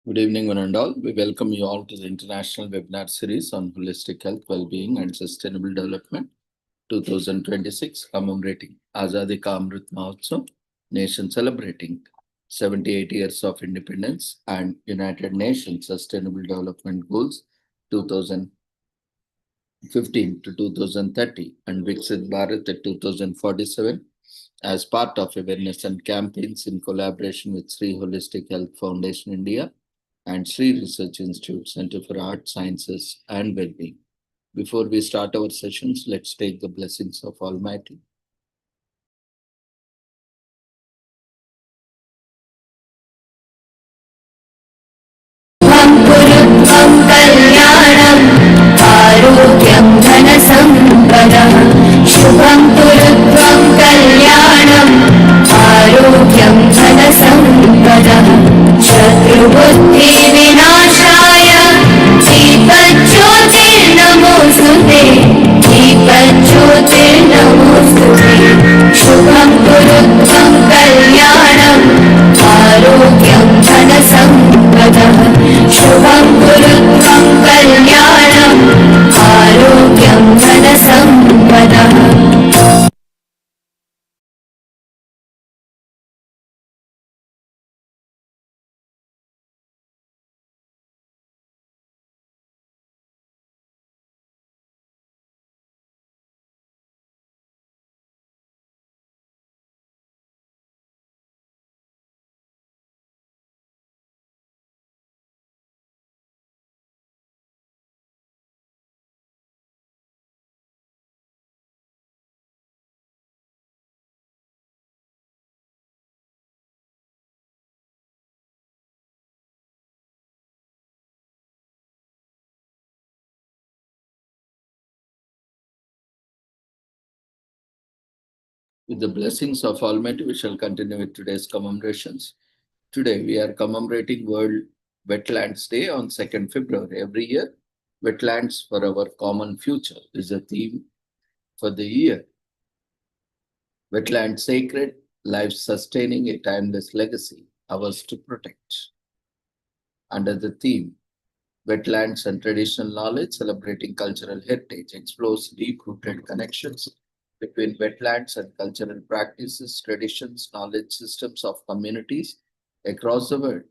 Good evening, one and all. We welcome you all to the international webinar series on holistic health, well-being, and sustainable development 2026, commemorating Azadi Ka Amrit Mahotsav, nation celebrating 78 years of independence and United Nations Sustainable Development Goals 2015 to 2030 and Viksit Bharat at 2047 as part of awareness and campaigns in collaboration with Sri Holistic Health Foundation India and Sri Research Institute Center for Art, Sciences and Wellbeing. Before we start our sessions, let's take the blessings of Almighty. कुरुत्वं कल्याणम् आरोग्यं धनसम्पदः शुभं कुरुत्वं कल्याणम् आरोग्यं धनसम्पदः शत्रुबुद्धिविनाशाय दीपज्योतिर्नमोऽस्तु ते दीपज्योतिर्नमोऽस्तु ते शुभं कुरुत्वं कल्याणम् आरोग्यं धनसम्पदः शुभं कुरुत्वं कल्याणम् आरोग्यं धनसम्पदः With the blessings of Almighty, we shall continue with today's commemorations. Today, we are commemorating World Wetlands Day on 2nd February. Every year, Wetlands for our common future is a theme for the year. Wetlands sacred, life sustaining a timeless legacy, ours to protect. Under the theme, Wetlands and Traditional Knowledge, Celebrating Cultural Heritage, explores deep-rooted connections between wetlands and cultural practices, traditions, knowledge systems of communities across the world.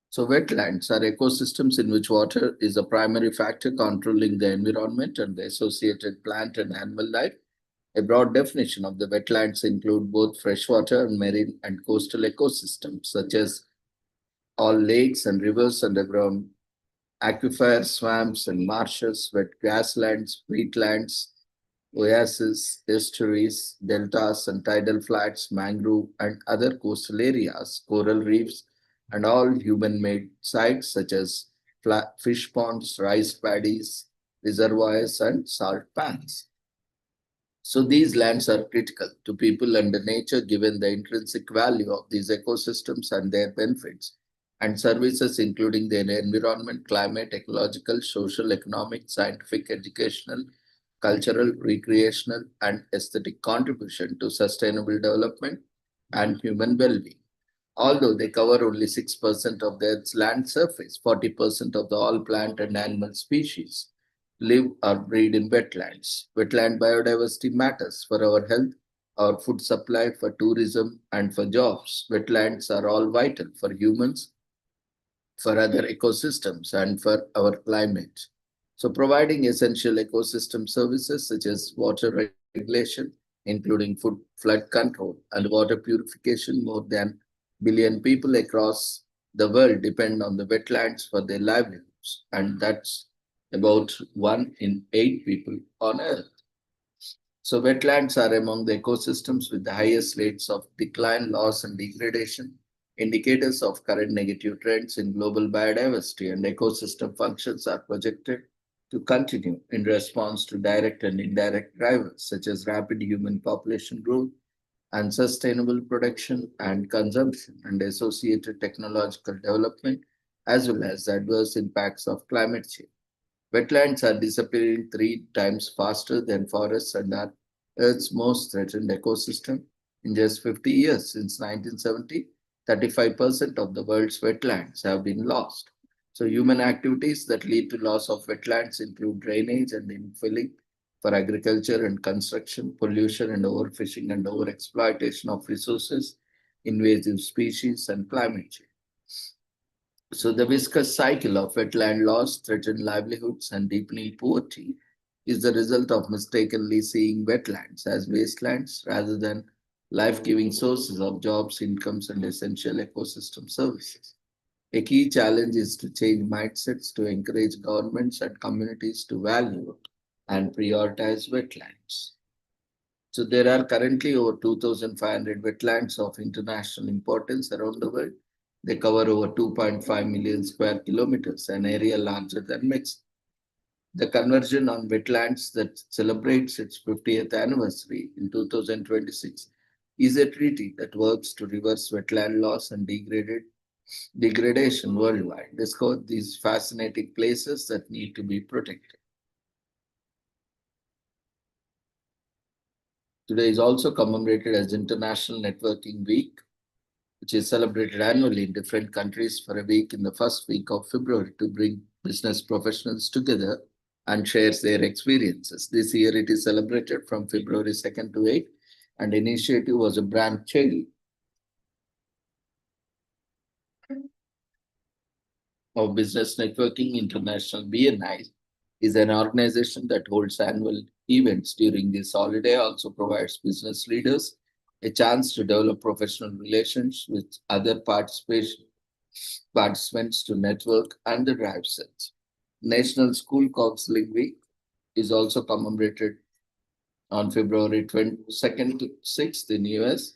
So wetlands are ecosystems in which water is a primary factor controlling the environment and the associated plant and animal life. A broad definition of the wetlands include both freshwater and marine and coastal ecosystems, such as all lakes and rivers, underground aquifers, swamps and marshes, wet grasslands, peatlands, oases, estuaries, deltas and tidal flats, mangrove and other coastal areas, coral reefs, and all human-made sites such as fish ponds, rice paddies, reservoirs, and salt pans. So these lands are critical to people and the nature given the intrinsic value of these ecosystems and their benefits and services including their environment, climate, ecological, social, economic, scientific, educational, cultural, recreational, and aesthetic contribution to sustainable development and human well-being. Although they cover only 6% of their land surface, 40% of the all plant and animal species live or breed in wetlands. Wetland biodiversity matters for our health, our food supply, for tourism, and for jobs. Wetlands are all vital for humans, for other ecosystems, and for our climate. So, providing essential ecosystem services such as water regulation, including flood control and water purification, more than billion people across the world depend on the wetlands for their livelihoods, and that's about 1 in 8 people on Earth. So, wetlands are among the ecosystems with the highest rates of decline, loss, and degradation, indicators of current negative trends in global biodiversity and ecosystem functions are projected to continue in response to direct and indirect drivers such as rapid human population growth, unsustainable production and consumption, and associated technological development, as well as the adverse impacts of climate change. Wetlands are disappearing 3 times faster than forests and are Earth's most threatened ecosystem. In just 50 years since 1970, 35% of the world's wetlands have been lost. So human activities that lead to loss of wetlands include drainage and infilling for agriculture and construction, pollution and overfishing and overexploitation of resources, invasive species, and climate change. So the viscous cycle of wetland loss, threatened livelihoods, and deepening poverty is the result of mistakenly seeing wetlands as wastelands rather than life-giving sources of jobs, incomes, and essential ecosystem services. A key challenge is to change mindsets to encourage governments and communities to value and prioritize wetlands. So there are currently over 2,500 wetlands of international importance around the world. They cover over 2.5 million square kilometers, an area larger than Mexico. The Convention on Wetlands that celebrates its 50th anniversary in 2026 is a treaty that works to reverse wetland loss and degradation worldwide. Discover these fascinating places that need to be protected. Today is also commemorated as International Networking Week, which is celebrated annually in different countries for a week in the first week of February to bring business professionals together and share their experiences. This year it is celebrated from February 2nd to 8th, and the initiative was a brainchild of Business Networking International. BNI is an organization that holds annual events during this holiday, also provides business leaders a chance to develop professional relations with other participants to network and the drive sales. National School Counseling Week is also commemorated on February 22nd to 6th in US.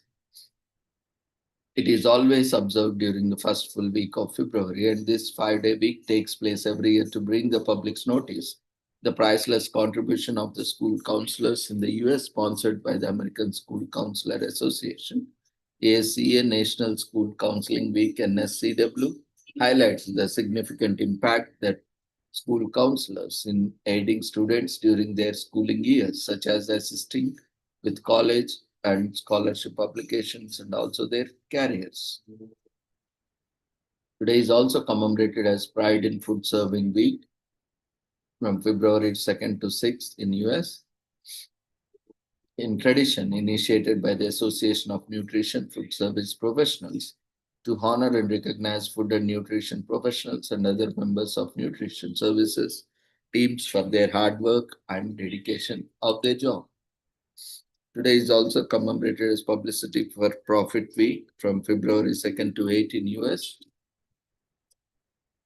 It is always observed during the first full week of February, and this 5-day week takes place every year to bring the public's notice the priceless contribution of the school counselors in the US, sponsored by the American School Counselor Association. ASCA National School Counseling Week and SCW highlights the significant impact that school counselors in aiding students during their schooling years, such as assisting with college and scholarship applications and also their careers. Today is also commemorated as Pride in Food Serving Week from February 2nd to 6th in US. In tradition, initiated by the Association of Nutrition Food Service Professionals to honor and recognize food and nutrition professionals and other members of nutrition services teams for their hard work and dedication of their job. Today is also commemorated as Publicity for Profit Week from February 2nd to 8th in US.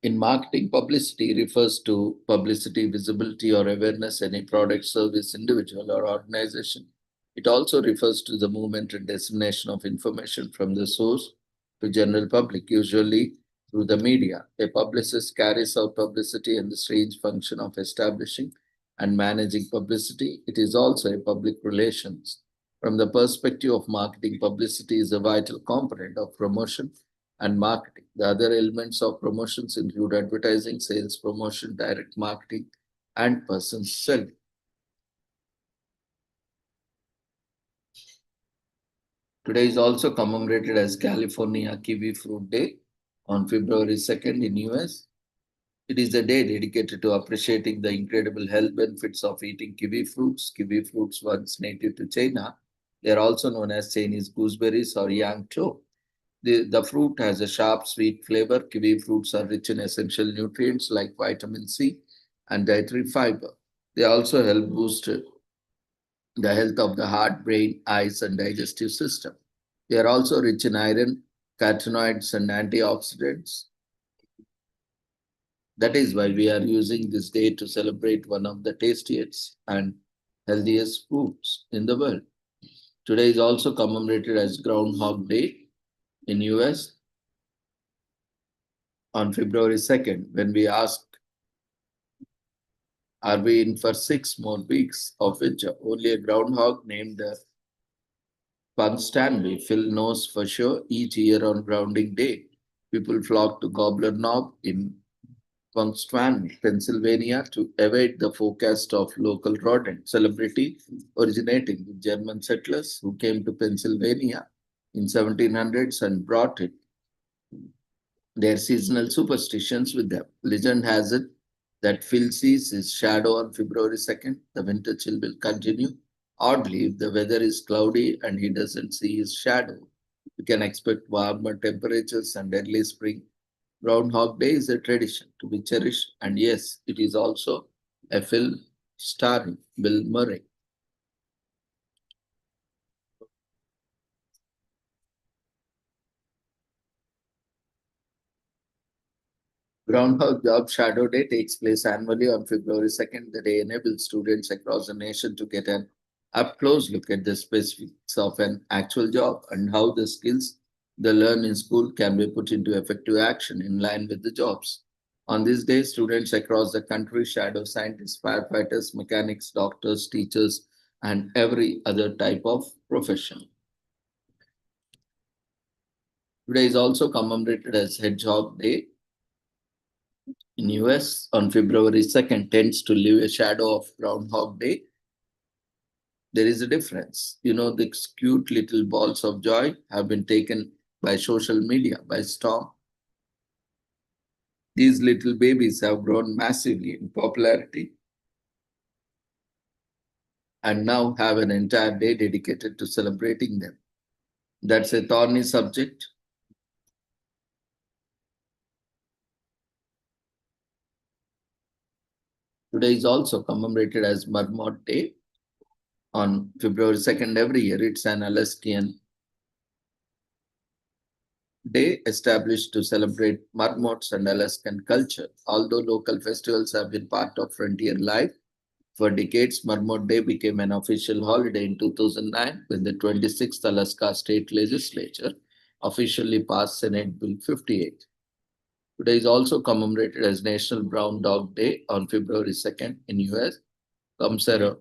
In marketing, publicity refers to publicity, visibility, or awareness any product, service, individual, or organization. It also refers to the movement and dissemination of information from the source to general public, usually through the media. A publicist carries out publicity and the strange function of establishing and managing publicity. It is also a public relations. From the perspective of marketing, publicity is a vital component of promotion and marketing. The other elements of promotions include advertising, sales promotion, direct marketing, and person selling. Today is also commemorated as California Kiwi Fruit Day on February 2nd in US. It is a day dedicated to appreciating the incredible health benefits of eating kiwi fruits. Kiwi fruits, once native to China, they are also known as Chinese gooseberries or yangzhou. The fruit has a sharp, sweet flavor. Kiwi fruits are rich in essential nutrients like vitamin C and dietary fiber. They also help boost the health of the heart, brain, eyes, and digestive system. They are also rich in iron, carotenoids, and antioxidants. That is why we are using this day to celebrate one of the tastiest and healthiest fruits in the world. Today is also commemorated as Groundhog Day in US on February 2nd, when we ask, are we in for 6 more weeks, of which only a groundhog named Pun Stanley Phil knows for sure. Each year on Grounding Day, people flock to Gobbler Knob in Punxsutawney, Pennsylvania, to evade the forecast of local rodent celebrity originating with German settlers who came to Pennsylvania in 1700s and brought it their seasonal superstitions with them. Legend has it that Phil sees his shadow on February 2nd. The winter chill will continue. Oddly, if the weather is cloudy and he doesn't see his shadow, we can expect warmer temperatures and early spring. Groundhog Day is a tradition to be cherished, and yes, it is also a film starring Bill Murray. Groundhog Job Shadow Day takes place annually on February 2nd. The day enables students across the nation to get an up close look at the specifics of an actual job and how the skills they learn in school can be put into effective action in line with the jobs. On this day, students across the country shadow scientists, firefighters, mechanics, doctors, teachers, and every other type of profession. Today is also commemorated as Hedgehog Day in US on February 2nd tends to leave a shadow of Groundhog Day. There is a difference. You know, these cute little balls of joy have been taken by social media by storm. These little babies have grown massively in popularity and now have an entire day dedicated to celebrating them. That's a thorny subject. Today is also commemorated as Marmot Day on February 2nd every year. It's an Alaskian day established to celebrate marmots and Alaskan culture. Although local festivals have been part of frontier life for decades, Marmot Day became an official holiday in 2009 when the 26th Alaska State Legislature officially passed Senate Bill 58. Today is also commemorated as National Brown Dog Day on February 2nd in US. Comsero.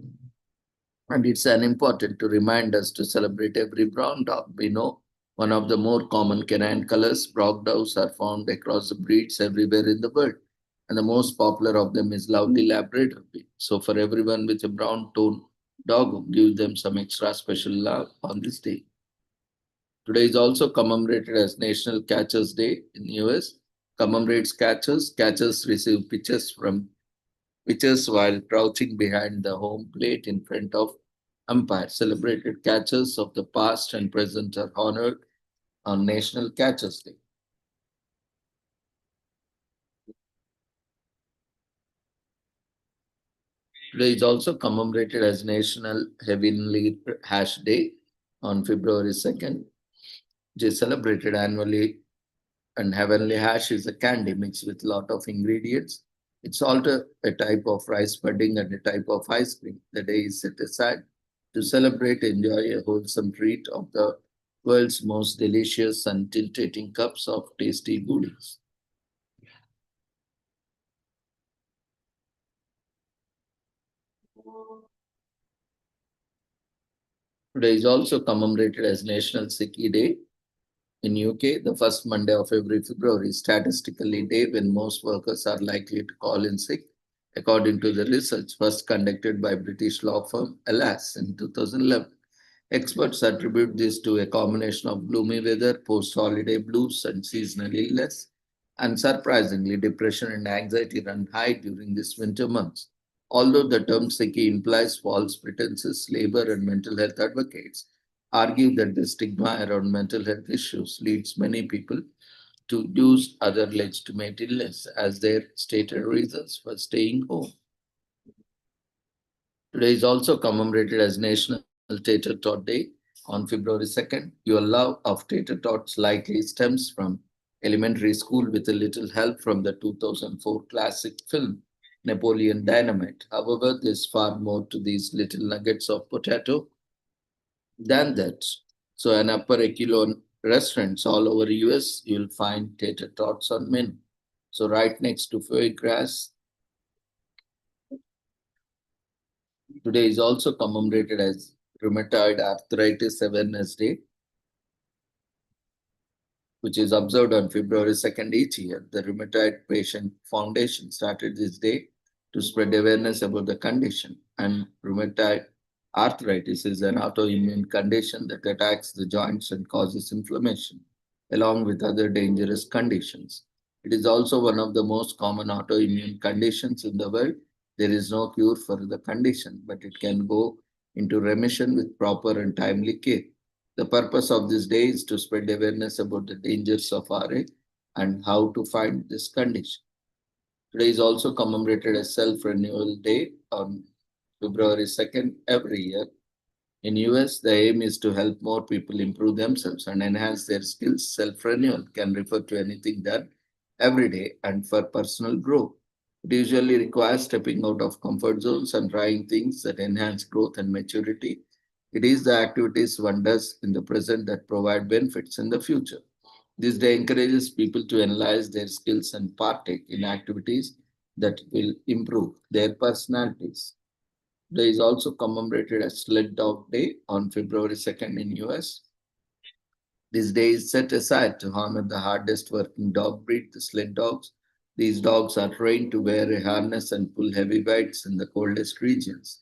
And it's an important to remind us to celebrate every brown dog. We know one of the more common canine colors, brown dogs, are found across the breeds everywhere in the world. And the most popular of them is lovely Labrador. So for everyone with a brown tone dog, give them some extra special love on this day. Today is also commemorated as National Catchers Day in the US. Commemorates catchers. Catchers receive pitches while crouching behind the home plate in front of umpire. Celebrated catchers of the past and present are honored on National Catchers Day. Today is also commemorated as National Heavenly Hash Day on February 2nd. It is celebrated annually, and Heavenly Hash is a candy mixed with a lot of ingredients. It's also a type of rice pudding and a type of ice cream. The day is set aside to celebrate, enjoy a wholesome treat of the world's most delicious and tiltating cups of tasty goodies. Today is also commemorated as National Sickie Day. In UK, the first Monday of every February is statistically day when most workers are likely to call in sick, according to the research first conducted by British law firm Alas in 2011. Experts attribute this to a combination of gloomy weather, post-holiday blues, and seasonal illness. Unsurprisingly, depression and anxiety run high during these winter months. Although the term "sicky" implies false pretenses, labor and mental health advocates argue that the stigma around mental health issues leads many people to use other legitimate illness as their stated reasons for staying home. Today is also commemorated as National Tater Tot Day on February 2nd. Your love of tater tots likely stems from elementary school with a little help from the 2004 classic film Napoleon Dynamite. However, there's far more to these little nuggets of potato than that. So, an upper echelon restaurants all over US, you'll find tater tots on menu. So, right next to foie gras, today is also commemorated as Rheumatoid Arthritis Awareness Day. which is observed on February 2nd each year. The Rheumatoid Patient Foundation started this day to spread awareness about the condition. And rheumatoid arthritis is an autoimmune condition that attacks the joints and causes inflammation, along with other dangerous conditions. It is also one of the most common autoimmune conditions in the world. There is no cure for the condition, but it can go into remission with proper and timely care. The purpose of this day is to spread awareness about the dangers of RA and how to find this condition. Today is also commemorated as Self-Renewal Day on February 2nd every year. In US, the aim is to help more people improve themselves and enhance their skills. Self-renewal can refer to anything done every day and for personal growth. It usually requires stepping out of comfort zones and trying things that enhance growth and maturity. It is the activities one does in the present that provide benefits in the future. This day encourages people to analyze their skills and partake in activities that will improve their personalities. Today is also commemorated as Sled Dog Day on February 2nd in US. This day is set aside to honor the hardest working dog breed, the sled dogs. These dogs are trained to wear a harness and pull heavy weights in the coldest regions.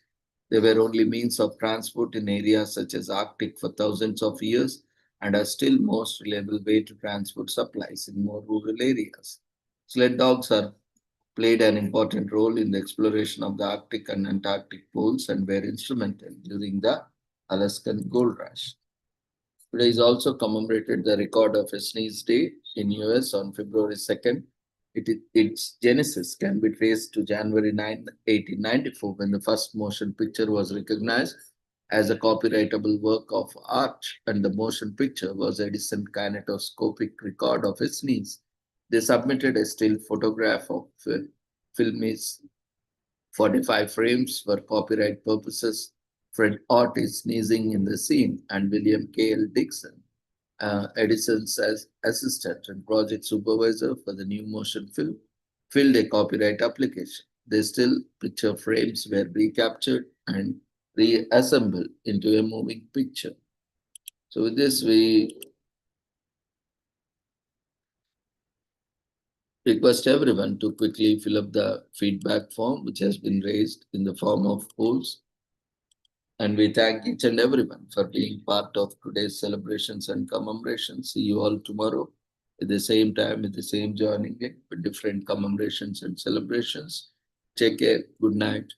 They were only means of transport in areas such as Arctic for thousands of years and are still most reliable way to transport supplies in more rural areas. Sled dogs are played an important role in the exploration of the Arctic and Antarctic poles and were instrumental during the Alaskan Gold Rush. Today is also commemorated the record of a sneeze day in US on February 2nd. Its genesis can be traced to January 9, 1894, when the first motion picture was recognized as a copyrightable work of art, and the motion picture was Edison kinetoscopic record of a sneeze. They submitted a still photograph of film is 45 frames for copyright purposes. Fred Ott is sneezing in the scene, and William K.L. Dixon, Edison's assistant and project supervisor for the new motion film, filled a copyright application. The still picture frames were recaptured and reassembled into a moving picture. So with this, we request everyone to quickly fill up the feedback form, which has been raised in the form of polls. And we thank each and everyone for being part of today's celebrations and commemorations. See you all tomorrow at the same time, at the same joining day, with different commemorations and celebrations. Take care. Good night.